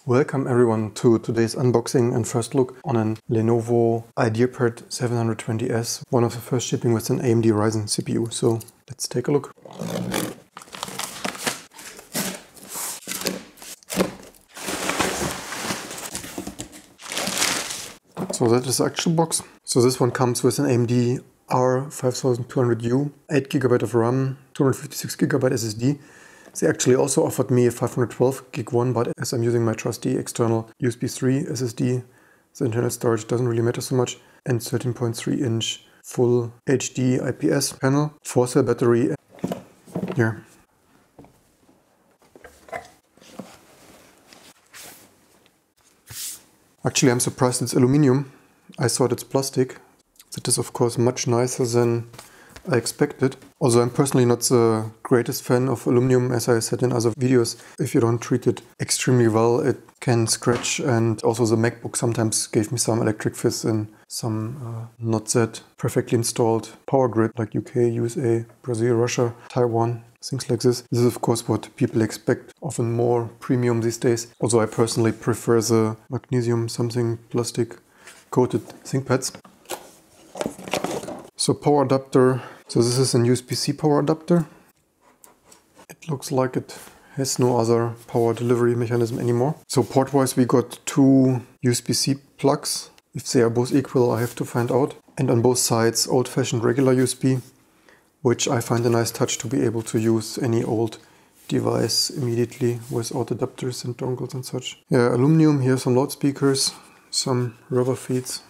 Welcome everyone to today's unboxing and first look on an Lenovo IdeaPad 720S, one of the first shipping with an AMD Ryzen CPU. So let's take a look. So that is the actual box. So this one comes with an AMD R5200U, 8GB of RAM, 256GB SSD. They actually also offered me a 512 gig one, but as I'm using my trusty external USB 3 SSD, the internal storage doesn't really matter so much. And 13.3-inch full HD IPS panel, 4-cell battery. Here. Actually, I'm surprised it's aluminum. I thought it's plastic. That is of course much nicer than I expected. Although I'm personally not the greatest fan of aluminum, as I said in other videos. If you don't treat it extremely well, it can scratch, and also the MacBook sometimes gave me some electric fizz in some not that perfectly installed power grid like UK, USA, Brazil, Russia, Taiwan, things like this. This is of course what people expect, often more premium these days. Although I personally prefer the magnesium something plastic coated ThinkPads. So power adapter. So this is an USB-C power adapter. It looks like it has no other power delivery mechanism anymore. So port-wise we got two USB-C plugs. If they are both equal, I have to find out. And on both sides old-fashioned regular USB, which I find a nice touch to be able to use any old device immediately without adapters and dongles and such. Yeah, aluminum, here some loudspeakers, some rubber feet.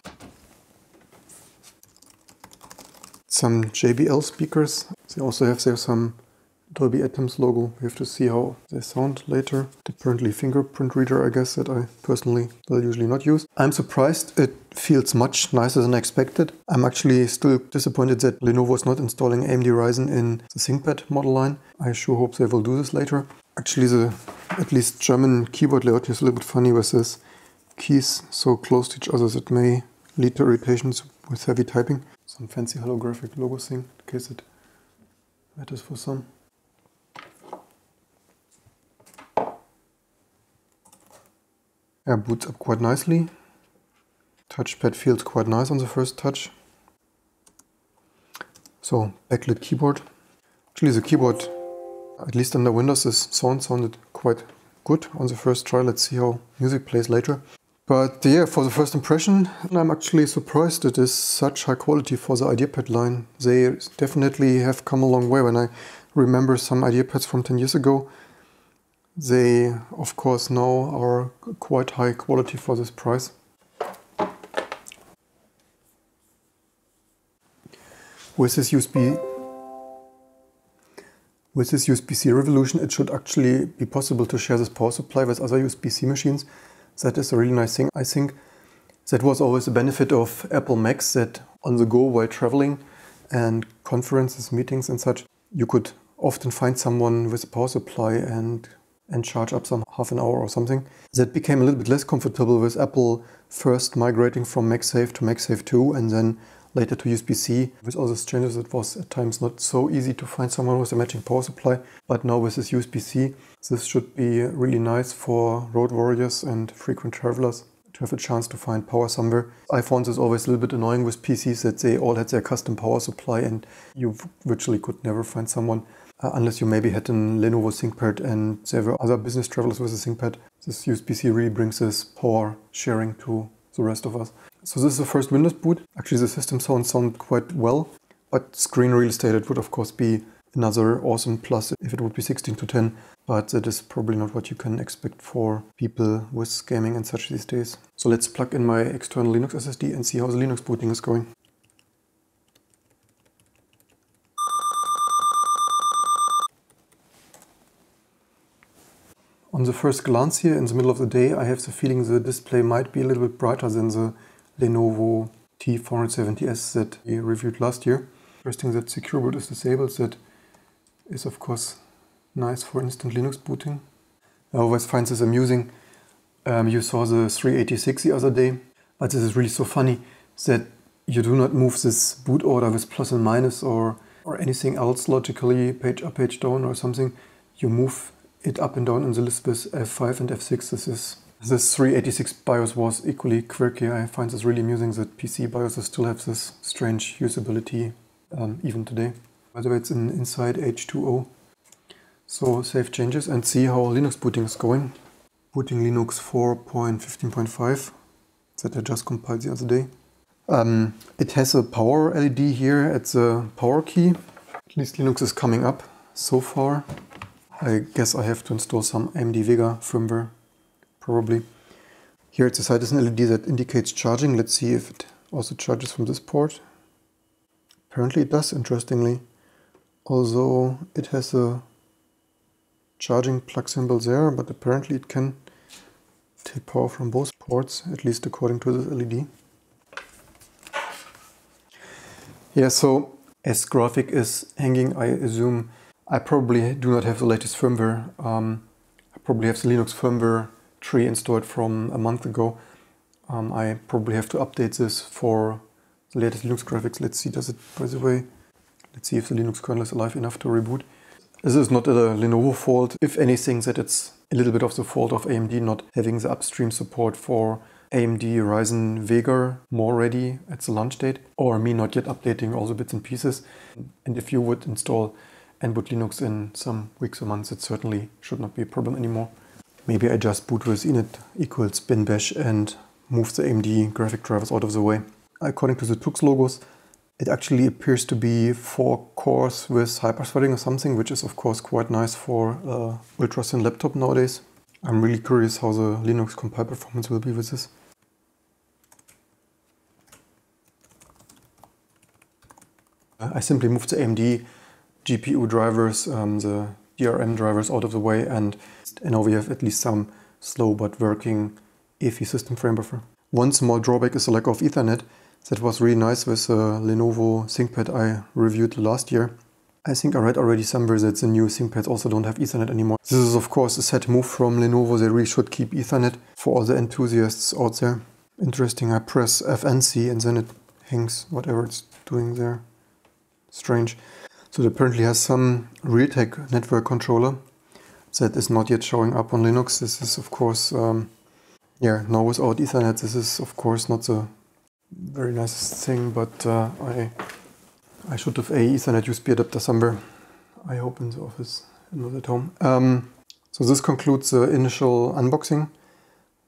Some JBL speakers. They also have there some Dolby Atmos logo. We have to see how they sound later. Apparently Fingerprint Reader, I guess, that I personally will usually not use. I'm surprised it feels much nicer than I expected. I'm actually still disappointed that Lenovo is not installing AMD Ryzen in the ThinkPad model line. I sure hope they will do this later. Actually the at least German keyboard layout is a little bit funny with this keys so close to each other that may lead to irritations with heavy typing. Some fancy holographic logo thing, in case it matters for some. Yeah, boots up quite nicely. Touchpad feels quite nice on the first touch. So, backlit keyboard. Actually the keyboard, at least under Windows, this sounded quite good on the first try. Let's see how music plays later. But yeah, for the first impression, I'm actually surprised it is such high quality for the IdeaPad line. They definitely have come a long way. When I remember some IdeaPads from 10 years ago, they of course now are quite high quality for this price. With this USB-C revolution, it should actually be possible to share this power supply with other USB-C machines. That is a really nice thing. I think that was always the benefit of Apple Macs, that on the go while traveling and conferences, meetings and such, you could often find someone with a power supply and charge up some half an hour or something. That became a little bit less comfortable with Apple first migrating from MagSafe to MagSafe 2 and then later to USB-C. With all these changes, it was at times not so easy to find someone with a matching power supply. But now with this USB-C, this should be really nice for road warriors and frequent travelers to have a chance to find power somewhere. I found this always a little bit annoying with PCs, that they all had their custom power supply and you virtually could never find someone unless you maybe had a Lenovo ThinkPad and there were other business travelers with a ThinkPad. This USB-C really brings this power sharing to the rest of us. So this is the first Windows boot. Actually the system sounded quite well, but screen real estate, it would of course be another awesome plus if it would be 16:10, but that is probably not what you can expect for people with gaming and such these days. So let's plug in my external Linux SSD and see how the Linux booting is going. On the first glance here in the middle of the day, I have the feeling the display might be a little bit brighter than the Lenovo T470S that we reviewed last year. First thing, that secure boot is disabled. That is of course nice for instant Linux booting. I always find this amusing. You saw the 386 the other day, but this is really so funny that you do not move this boot order with plus and minus or anything else logically, page up, page down or something. You move it up and down in the list with F5 and F6. This is This 386 BIOS was equally quirky. I find this really amusing that PC BIOSes still have this strange usability even today. By the way, it's inside H2O. So save changes and see how Linux booting is going. Booting Linux 4.15.5 that I just compiled the other day. It has a power LED here at the power key. At least Linux is coming up so far. I guess I have to install some AMD Vega firmware, probably. Here at the side is an LED that indicates charging. Let's see if it also charges from this port. Apparently it does, interestingly. Although it has a charging plug symbol there, but apparently it can take power from both ports, at least according to this LED. Yeah, so as graphic is hanging, I assume I probably do not have the latest firmware. I probably have the Linux firmware tree installed from a month ago. I probably have to update this for the latest Linux graphics. Let's see, does it, by the way, let's see if the Linux kernel is alive enough to reboot. This is not a Lenovo fault. If anything, that it's a little bit of the fault of AMD not having the upstream support for AMD Ryzen Vega more ready at the launch date, or me not yet updating all the bits and pieces. And if you would install and boot Linux in some weeks or months, it certainly should not be a problem anymore. Maybe I just boot with init equals bin bash and move the AMD graphic drivers out of the way. According to the Tux logos, it actually appears to be 4 cores with hyper-threading or something, which is of course quite nice for ultra-thin laptop nowadays. I'm really curious how the Linux compile performance will be with this. I simply moved the AMD GPU drivers, the DRM drivers out of the way, and now we have at least some slow but working EFI system frame buffer. One small drawback is the lack of Ethernet. That was really nice with the Lenovo ThinkPad I reviewed last year. I think I read already somewhere that the new ThinkPads also don't have Ethernet anymore. This is of course a sad move from Lenovo. They really should keep Ethernet for all the enthusiasts out there. Interesting, I press FNC and then it hangs whatever it's doing there. Strange. So it apparently has some Realtek network controller that is not yet showing up on Linux. This is of course, yeah, now without Ethernet, this is of course not the very nice thing, but I should have a Ethernet USB adapter somewhere. I hope in the office and not at home. So this concludes the initial unboxing.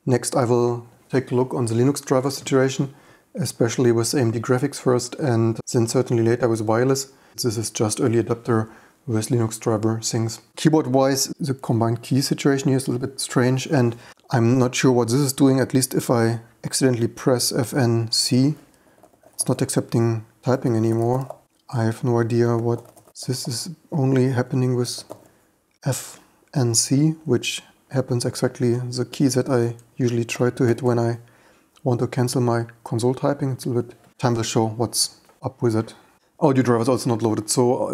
Next I will take a look on the Linux driver situation, especially with AMD graphics first, and then certainly later with wireless. This is just early adapter with Linux driver things. Keyboard wise, the combined key situation here is a little bit strange, and I'm not sure what this is doing. At least if I accidentally press FNC, it's not accepting typing anymore. I have no idea what this is, only happening with FNC, which happens exactly the key that I usually try to hit when I want to cancel my console typing. It's a little bit, time will show what's up with it. Audio driver is also not loaded, so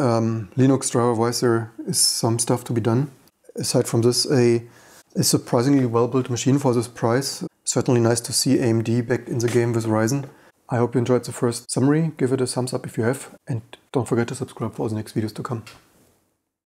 Linux driver wise there is some stuff to be done. Aside from this, a surprisingly well-built machine for this price. Certainly nice to see AMD back in the game with Ryzen. I hope you enjoyed the first summary. Give it a thumbs up if you have, and don't forget to subscribe for all the next videos to come.